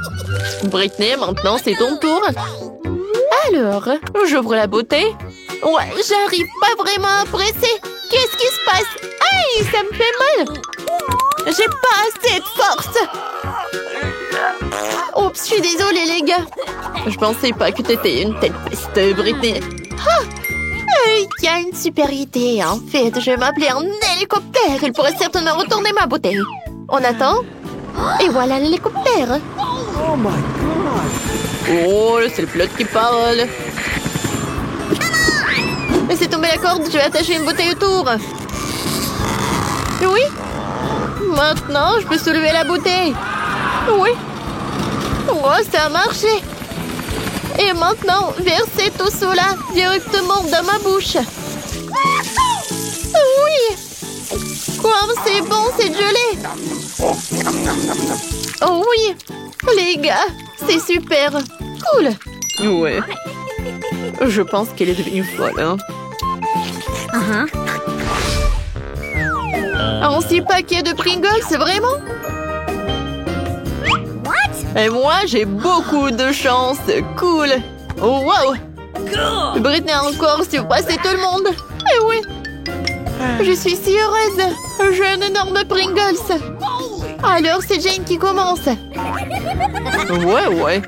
Britney, maintenant, c'est ton tour. Alors, j'ouvre la bouteille. Ouais, j'arrive pas vraiment à presser. Qu'est-ce qui se passe? Aïe, ça me fait mal. J'ai pas assez de force. Oups, je suis désolée, les gars. Je pensais pas que t'étais une telle peste, Britney. Il y a une super idée. En fait, je vais m'appeler un hélicoptère. Il pourrait certainement retourner ma bouteille. On attend. Et voilà l'hélicoptère. Oh my god! Oh, c'est le pilote qui parle. Laissez tomber la corde, je vais attacher une bouteille autour. Oui. Maintenant, je peux soulever la bouteille. Oui. Oh, ça a marché. Et maintenant, versez tout cela directement dans ma bouche. Oui. Comme c'est bon, cette gelée. Oh oui. Les gars, c'est super. Cool. Ouais. Je pense qu'elle est devenue folle, hein. Un 6 paquets de Pringles, c'est vraiment? Et moi, j'ai beaucoup de chance. Cool. Oh, wow. Britney a encore surpassé tout le monde. Eh oui. Je suis si heureuse. J'ai un énorme Pringles. Alors, c'est Jane qui commence. Ouais.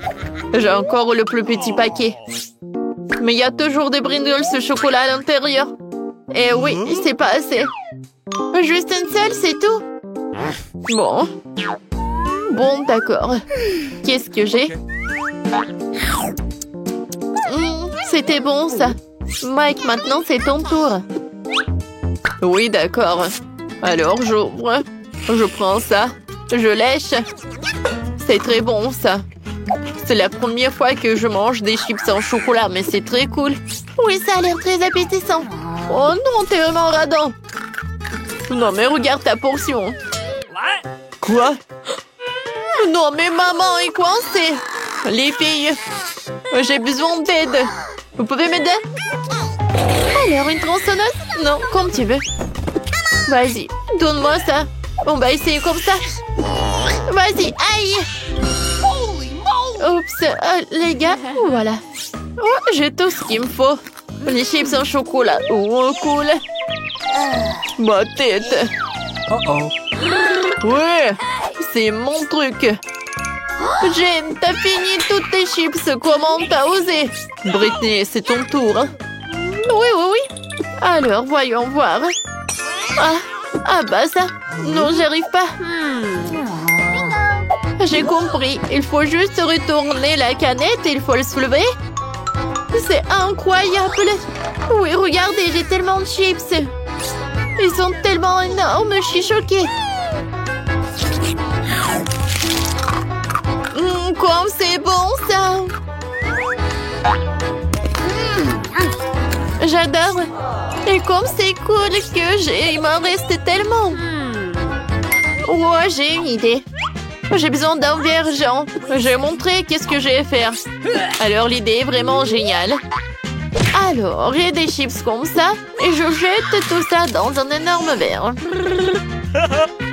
J'ai encore le plus petit paquet. Mais il y a toujours des Pringles au chocolat à l'intérieur. Eh oui, c'est pas assez. Juste une seule, c'est tout. Bon, d'accord. Qu'est-ce que j'ai? C'était bon, ça. Mike, maintenant, c'est ton tour. Oui, d'accord. Alors, j'ouvre. Je prends ça. Je lèche. C'est très bon, ça. C'est la première fois que je mange des chips en chocolat, mais c'est très cool. Oui, ça a l'air très appétissant. Oh non, t'es vraiment radin. Non, mais regarde ta portion. Quoi? Non, mais maman est coincée. Les filles, j'ai besoin d'aide. Vous pouvez m'aider? Alors, une tronçonneuse? Non, comme tu veux. Vas-y, donne-moi ça. On va essayer comme ça. Vas-y, aïe! Oups, les gars, voilà. Oh, j'ai tout ce qu'il me faut. Les chips en chocolat. Oh, cool. Ma tête. Ouais, c'est mon truc. Jane, t'as fini toutes tes chips. Comment t'as osé? Britney, c'est ton tour. Oui. Alors, voyons voir. Ah bah ça. Non, j'y arrive pas. J'ai compris. Il faut juste retourner la canette et il faut le soulever. C'est incroyable. Oui, regardez, j'ai tellement de chips. Ils sont tellement énormes, je suis choquée. Comme c'est bon, ça. J'adore. Et comme c'est cool que il m'en reste tellement. Ouais, j'ai une idée. J'ai besoin d'un vergent. Je vais montrer qu'est-ce que je vais faire. Alors, l'idée est vraiment géniale. Alors, j'ai des chips comme ça et je jette tout ça dans un énorme verre.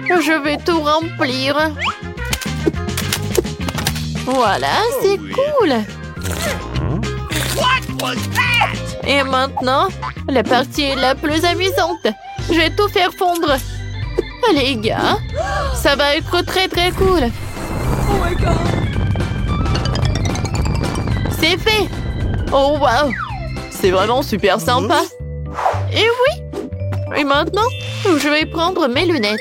Je vais tout remplir. Voilà, c'est cool. Et maintenant, la partie la plus amusante. Je vais tout faire fondre. Les gars, ça va être très très cool. Oh my God. C'est fait. Oh wow. C'est vraiment super sympa. Et oui. Et maintenant, je vais prendre mes lunettes.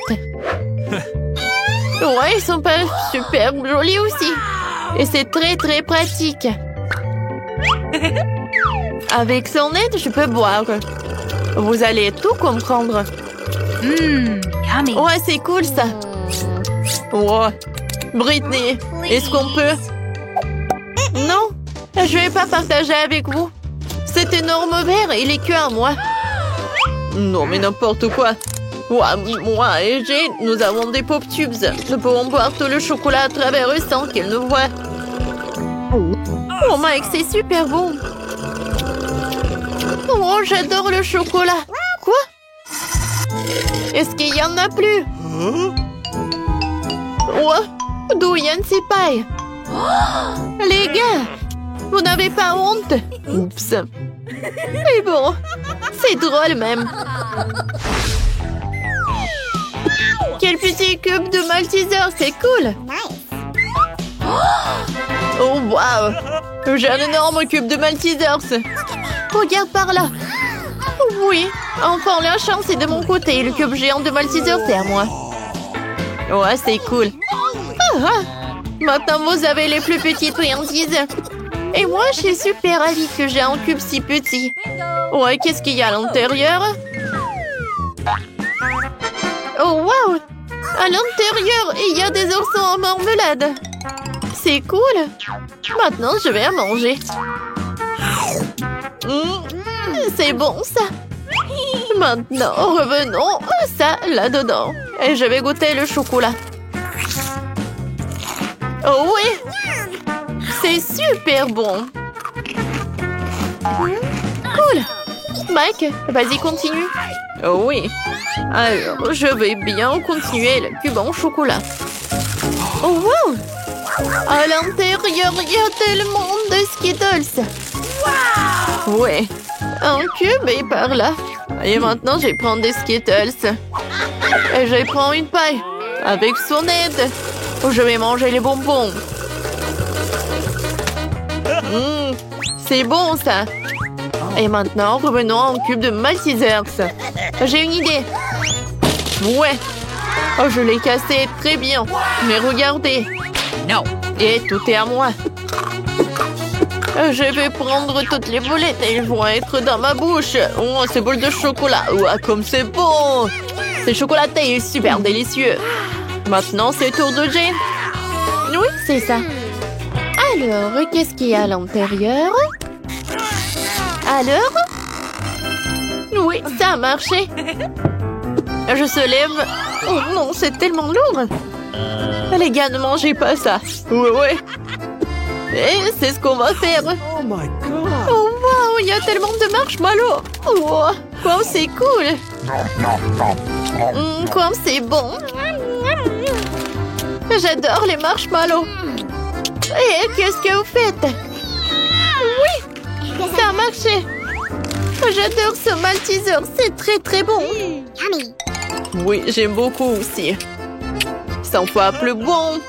Ouais, ils sont pas super jolis aussi. Et c'est très très pratique. Avec son aide, je peux boire. Vous allez tout comprendre. Yummy. Ouais, c'est cool ça. Ouais. Britney, est-ce qu'on peut? Non, je vais pas partager avec vous. Cet énorme verre, il est que à moi. Non, mais n'importe quoi. Ouais, moi et Jane, nous avons des pop tubes. Nous pouvons boire tout le chocolat à travers eux sans qu'ils nous voient. Oh Mike, c'est super bon. Oh, j'adore le chocolat. Quoi? Est-ce qu'il y en a plus? Ouais, d'où viennent ces pailles? Les gars, vous n'avez pas honte? Oups. Mais bon, c'est drôle même. Quel petit cube de Malteser, c'est cool. Oh wow, j'ai un énorme cube de Maltesers. Regarde par là. Oui, enfin la chance est de mon côté. Le cube géant de Maltesers, c'est à moi. Ouais, c'est cool. Maintenant, vous avez les plus petites friandises. Et moi, je suis super ravie que j'ai un cube si petit. Ouais, qu'est-ce qu'il y a à l'intérieur? Oh, wow! À l'intérieur, il y a des oursons en marmelade. C'est cool. Maintenant, je vais en manger. C'est bon, ça. Maintenant, revenons à ça, là-dedans. Et je vais goûter le chocolat. Oh oui! C'est super bon. Cool. Mike, vas-y, continue. Oh oui. Alors, je vais bien continuer le cube en chocolat. Oh wow! À l'intérieur, il y a tellement de Skittles. Ouais, un cube est par là. Et maintenant, je vais prendre des Skittles. Et je vais prendre une paille avec son aide. Je vais manger les bonbons. C'est bon, ça. Et maintenant, revenons au cube de Maltesers. J'ai une idée. Ouais. Oh, je l'ai cassé très bien. Mais regardez. No. Et tout est à moi. Je vais prendre toutes les boulettes et elles vont être dans ma bouche. Oh, ces boules de chocolat. Ouah, comme c'est bon. C'est chocolaté et super délicieux. Maintenant, c'est le tour de Jane. Oui, c'est ça. Alors, qu'est-ce qu'il y a à l'intérieur? Alors? Oui, ça a marché. Je se lève. Oh non, c'est tellement lourd. Les gars, ne mangez pas ça. Ouais. Et c'est ce qu'on va faire. Oh my god. Oh wow, il y a tellement de marshmallows. Wow, wow, c'est cool. Comme c'est bon. J'adore les marshmallows. Et qu'est-ce que vous faites? Oui, ça a marché. J'adore ce Malteser, c'est très très bon. Oui, j'aime beaucoup aussi. 100 fois plus bon.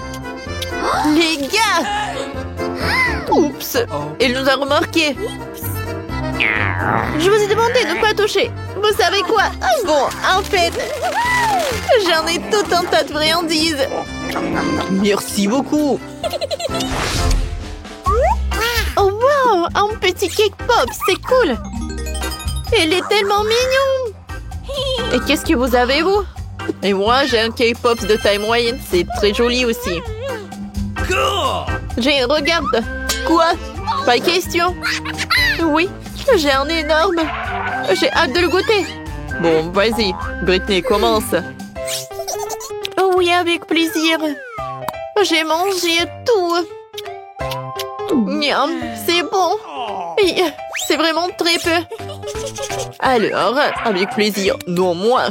Les gars! Oups, il nous a remarqué. Je vous ai demandé de ne pas toucher. Vous savez quoi? Bon, en fait, j'en ai tout un tas de friandises. Merci beaucoup. Oh wow, un petit cake pop, c'est cool. Il est tellement mignon. Et qu'est-ce que vous avez, vous? Et moi, j'ai un cake pop de taille moyenne. C'est très joli aussi. J'ai regarde. Quoi? Pas question. Oui, j'ai un énorme. J'ai hâte de le goûter. Bon, vas-y. Britney, commence. Oh oui, avec plaisir. J'ai mangé tout. Miam, c'est bon. Oui, c'est vraiment très peu. Alors, avec plaisir. Non, moi.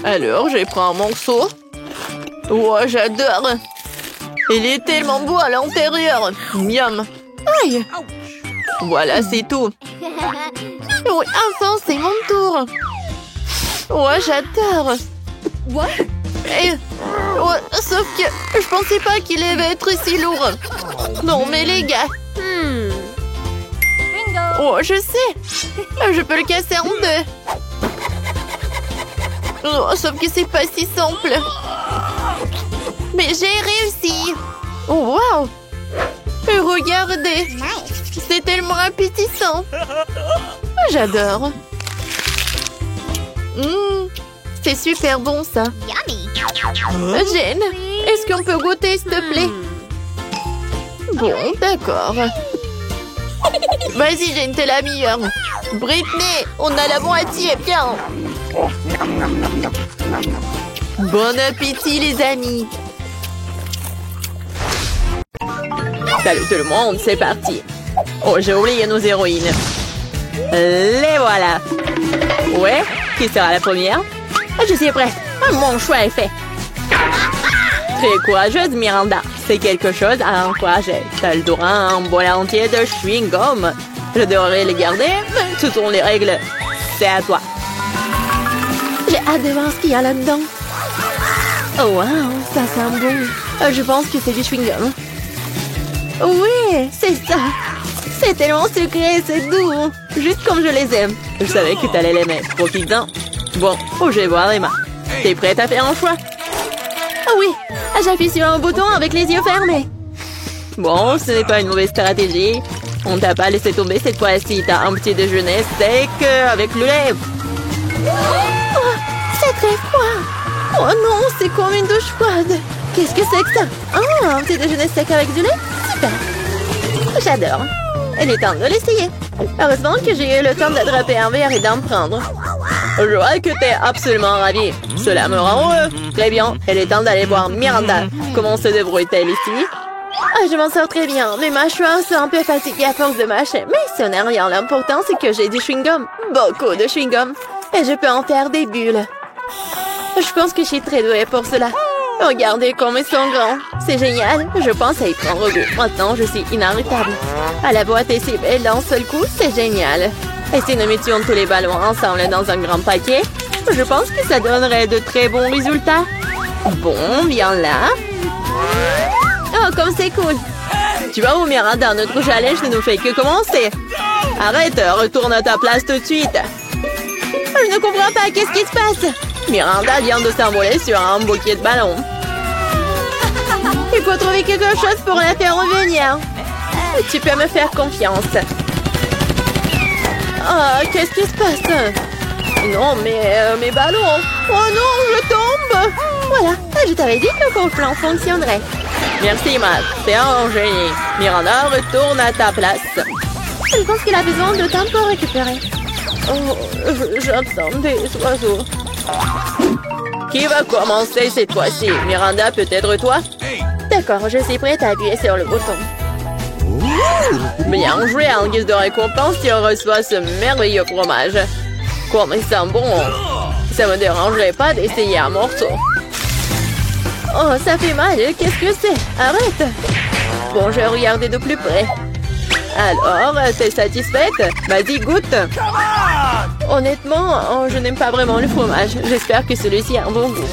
Alors, je prends un morceau. Oh, j'adore. Il est tellement beau à l'intérieur. Miam. Aïe. Voilà, c'est tout. Oui, enfin, c'est mon tour. Oh, j'adore. Et, oh, sauf que je pensais pas qu'il allait être si lourd. Non, mais les gars. Oh, je sais. Je peux le casser en deux. Oh, sauf que c'est pas si simple. Mais j'ai réussi. Oh, wow. Regardez. C'est tellement appétissant. J'adore. C'est super bon, ça. Jane, est-ce qu'on peut goûter, s'il te plaît? Bon, d'accord. Vas-y, Jane, t'es la meilleure. Britney, on a la moitié, bien. Bon appétit, les amis. Salut tout le monde, c'est parti. Oh, j'ai oublié nos héroïnes. Les voilà. Ouais, qui sera la première? Je suis prête. Mon choix est fait. Très courageuse, Miranda. C'est quelque chose à encourager. T'as le droit à un bol entier de chewing-gum. Je devrais les garder, mais ce sont les règles. C'est à toi. J'ai hâte de voir ce qu'il y a là-dedans. Oh wow, ça sent bon. Je pense que c'est du chewing-gum. Oui, c'est ça. C'est tellement sucré, c'est doux. Juste comme je les aime. Je savais que t'allais l'aimer. Profite-en. Bon, je vais voir Emma. T'es prête à faire un choix? Oh oui, j'appuie sur un bouton avec les yeux fermés. Bon, ce n'est pas une mauvaise stratégie. On t'a pas laissé tomber cette fois-ci. T'as un petit déjeuner sec avec le lait. Oh, c'est très froid. Oh non, c'est comme une douche froide. Qu'est-ce que c'est que ça? Oh, un petit déjeuner sec avec du lait? Super. J'adore. Il est temps de l'essayer. Heureusement que j'ai eu le temps d'attraper un verre et d'en prendre. Je vois que t'es absolument ravie. Cela me rend heureux. Très bien, il est temps d'aller voir Miranda. Comment se débrouille-t-elle ici? Je m'en sors très bien. Mes mâchoires sont un peu fatiguées à force de mâcher. Mais ce n'est rien. L'important, c'est que j'ai du chewing-gum. Beaucoup de chewing-gum. Et je peux en faire des bulles. Je pense que je suis très douée pour cela. Regardez comme ils sont grands. C'est génial. Je pense à y prendre goût. Maintenant, je suis inarrêtable. À la boîte est si belle d'un seul coup, c'est génial. Et si nous mettions tous les ballons ensemble dans un grand paquet, je pense que ça donnerait de très bons résultats. Bon, viens là. Oh, comme c'est cool. Tu vois où, Miranda, notre challenge ne nous fait que commencer. Arrête, retourne à ta place tout de suite. Je ne comprends pas, qu'est-ce qui se passe? Miranda vient de s'envoler sur un bouquet de ballons. Il faut trouver quelque chose pour la faire revenir. Tu peux me faire confiance. Oh, qu'est-ce qui se passe? Non, mais mes ballons. Oh non, je tombe. Voilà, je t'avais dit que mon plan fonctionnerait. Merci, Matt. C'est un génie. Miranda, retourne à ta place. Je pense qu'il a besoin de temps pour récupérer. Oh, j'entends des oiseaux. Qui va commencer cette fois-ci? Miranda, peut-être toi? D'accord, je suis prête à appuyer sur le bouton. Bien joué, en guise de récompense, tu reçois ce merveilleux fromage. Comme il sent bon. Ça me dérangerait pas d'essayer un morceau. Oh, ça fait mal, qu'est-ce que c'est? Arrête! Bon, je vais regarder de plus près. Alors, t'es satisfaite? Vas-y, goûte! Honnêtement, je n'aime pas vraiment le fromage. J'espère que celui-ci a un bon goût.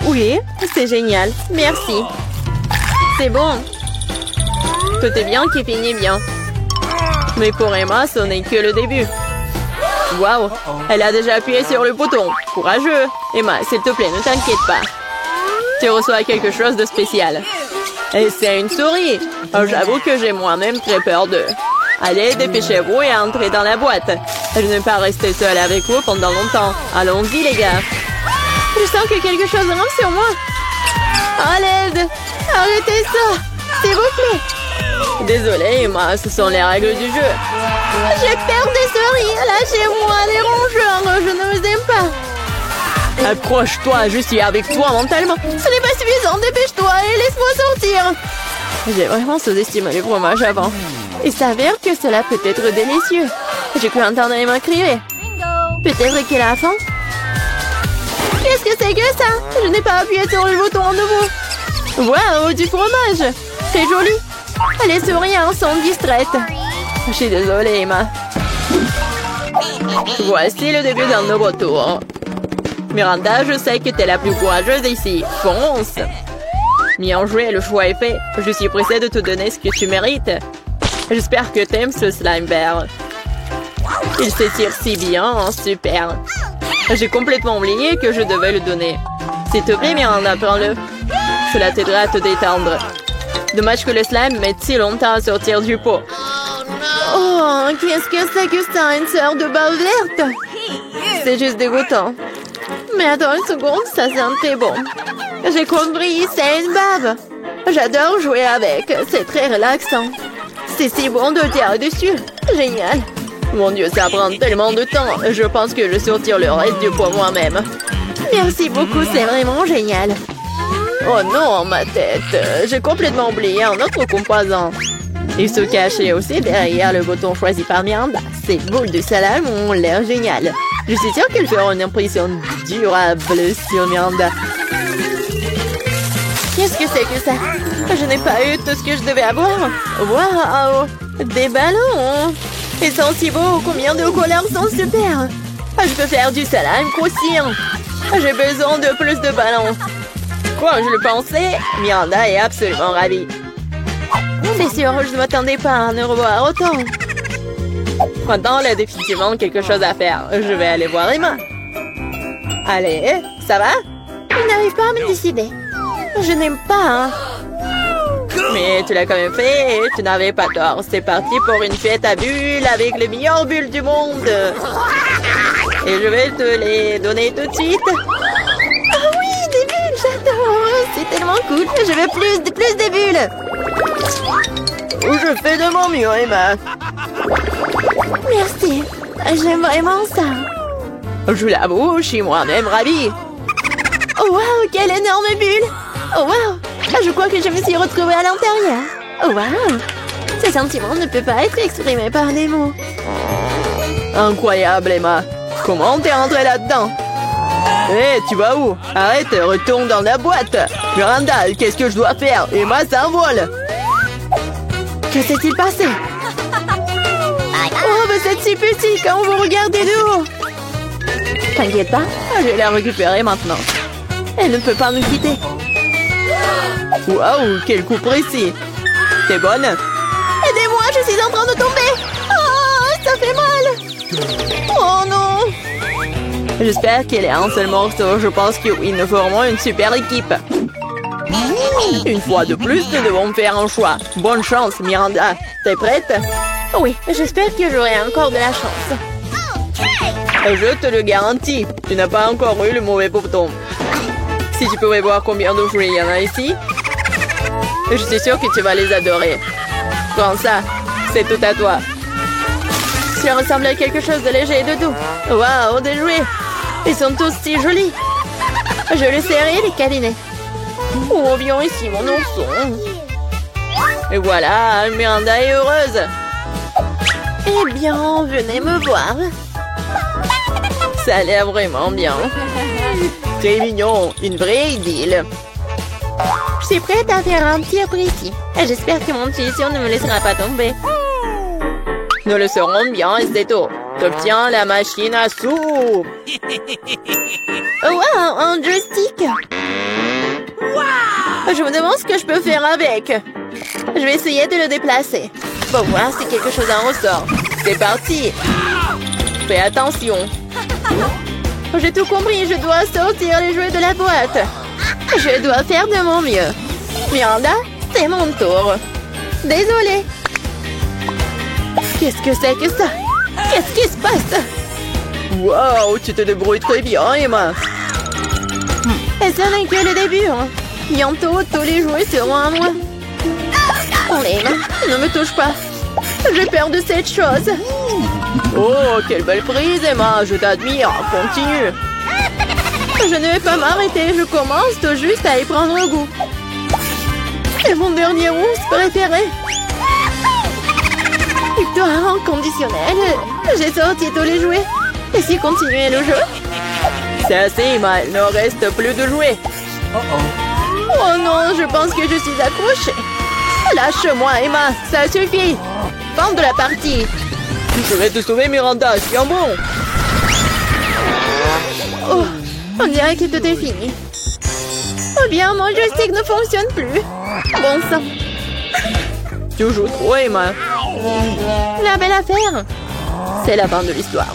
Oui, c'est génial. Merci. C'est bon. Tout est bien qui finit bien. Mais pour Emma, ce n'est que le début. Waouh, elle a déjà appuyé sur le bouton. Courageux. Emma, s'il te plaît, ne t'inquiète pas. Tu reçois quelque chose de spécial. Et c'est une souris. Oh, j'avoue que j'ai moi-même très peur d'eux. Allez, dépêchez-vous et entrez dans la boîte. Je ne vais pas rester seule avec vous pendant longtemps. Allons-y, les gars. Je sens que quelque chose rentre sur moi. À l'aide! Arrêtez ça! S'il vous plaît! Désolée, Emma, ce sont les règles du jeu. J'ai peur des souris. Lâchez-moi, les rongeurs. Je ne vous aime pas. Accroche-toi, je suis avec toi mentalement. Ce n'est pas suffisant, dépêche-toi et laisse-moi sortir. J'ai vraiment sous-estimé le fromage avant. Il s'avère que cela peut être délicieux. J'ai cru entendre Emma crier. Peut-être qu'elle a faim. Qu'est-ce que c'est que ça? Je n'ai pas appuyé sur le bouton à nouveau. Waouh, du fromage. C'est joli. Les souris sont distraites. Je suis désolée, Emma. Voici le début d'un nouveau tour. Miranda, je sais que t'es la plus courageuse ici. Fonce! Bien joué, le choix est fait. Je suis pressée de te donner ce que tu mérites. J'espère que t'aimes ce slime vert. Il s'étire si bien, super. J'ai complètement oublié que je devais le donner. S'il te plaît, Miranda, prends-le. Cela t'aidera à te détendre. Dommage que le slime mette si longtemps à sortir du pot. Oh, qu'est-ce que c'est que ça, une sorte de bave verte? C'est juste dégoûtant. Mais attends une seconde, ça sent très bon. J'ai compris, c'est une bave. J'adore jouer avec, c'est très relaxant. C'est si bon de tirer dessus. Génial. Mon Dieu, ça prend tellement de temps. Je pense que je sortir le reste du pot moi-même. Merci beaucoup, c'est vraiment génial. Oh non, ma tête. J'ai complètement oublié un autre composant. Il se cachait aussi derrière le bouton choisi par Miranda. Ces boules de salade ont l'air géniales. Je suis sûre qu'elles feront une impression durable sur Miranda. Qu'est-ce que c'est que ça? Je n'ai pas eu tout ce que je devais avoir. Waouh! Des ballons! Ils sont si beaux, combien de couleurs sont super! Je peux faire du salade croustillant. J'ai besoin de plus de ballons. Quoi, je le pensais? Miranda est absolument ravie. C'est sûr, je ne m'attendais pas à en revoir autant. Maintenant, il y a définitivement quelque chose à faire. Je vais aller voir Emma. Allez, ça va? Je n'arrive pas à me décider. Je n'aime pas, hein. Mais tu l'as quand même fait et tu n'avais pas tort. C'est parti pour une fête à bulles avec les meilleures bulles du monde. Et je vais te les donner tout de suite. Ah oui, des bulles, j'adore. C'est tellement cool. Je veux plus de bulles. Je fais de mon mieux, Emma. Merci. J'aime vraiment ça. Je l'avoue, je suis moi-même ravie. Oh wow, quelle énorme bulle. Oh wow. Je crois que je me suis retrouvée à l'intérieur. Oh wow. Ce sentiment ne peut pas être exprimé par des mots. Incroyable, Emma. Comment t'es entrée là-dedans? Hé, tu vas où? Arrête, retourne dans la boîte. Miranda, qu'est-ce que je dois faire? Emma s'envole. Que s'est-il passé? Oh, vous êtes si petit quand vous regardez de haut. T'inquiète pas, je vais la récupérer maintenant. Elle ne peut pas nous quitter. Waouh, quel coup précis. T'es bonne? Aidez-moi, je suis en train de tomber. Oh, ça fait mal. Oh non. J'espère qu'elle est un seul morceau. Je pense que oui, nous formons une super équipe. Une fois de plus, nous devons faire un choix. Bonne chance, Miranda. T'es prête? Oui, j'espère que j'aurai encore de la chance. Je te le garantis, tu n'as pas encore eu le mauvais bouton. Si tu pouvais voir combien de jouets il y en a ici, je suis sûre que tu vas les adorer. Prends ça, c'est tout à toi. Ça ressemble à quelque chose de léger et de doux. Waouh, des jouets! Ils sont tous si jolis. Je les serrer et les câliner. Oh, viens ici, mon ourson. Et voilà, Miranda est heureuse. Eh bien, venez me voir. Ça a l'air vraiment bien. Très mignon, une vraie idylle. Je suis prête à faire un tir précis. Et j'espère que mon intuition ne me laissera pas tomber. Nous le saurons bien et c'est tout. T'obtiens la machine à soupe. Wow, un joystick. Je me demande ce que je peux faire avec. Je vais essayer de le déplacer. Pour voir si quelque chose en ressort. C'est parti. Fais attention. J'ai tout compris, je dois sortir les jouets de la boîte. Je dois faire de mon mieux. Miranda, c'est mon tour. Désolée. Qu'est-ce que c'est que ça? Qu'est-ce qui se passe? Wow, tu te débrouilles très bien, Emma. Et ça n'est que le début. Hein. Bientôt, tous les jouets seront à moi. Oh, Emma, ne me touche pas. J'ai peur de cette chose. Oh, quelle belle prise, Emma. Je t'admire. Continue. Je ne vais pas m'arrêter. Je commence tout juste à y prendre goût. C'est mon dernier ours préféré. Victoire inconditionnelle. J'ai sorti tous les jouets. Et si continuer le jeu? C'est assez, Emma. Il ne reste plus de jouets. Oh non, je pense que je suis accrochée. Lâche-moi, Emma. Ça suffit. Fin de la partie. Je vais te sauver, Miranda. Tiens bon. Oh, on dirait que tout est fini. Oh bien, mon joystick ne fonctionne plus. Bon sang. Tu joues trop, Emma. La belle affaire. C'est la fin de l'histoire.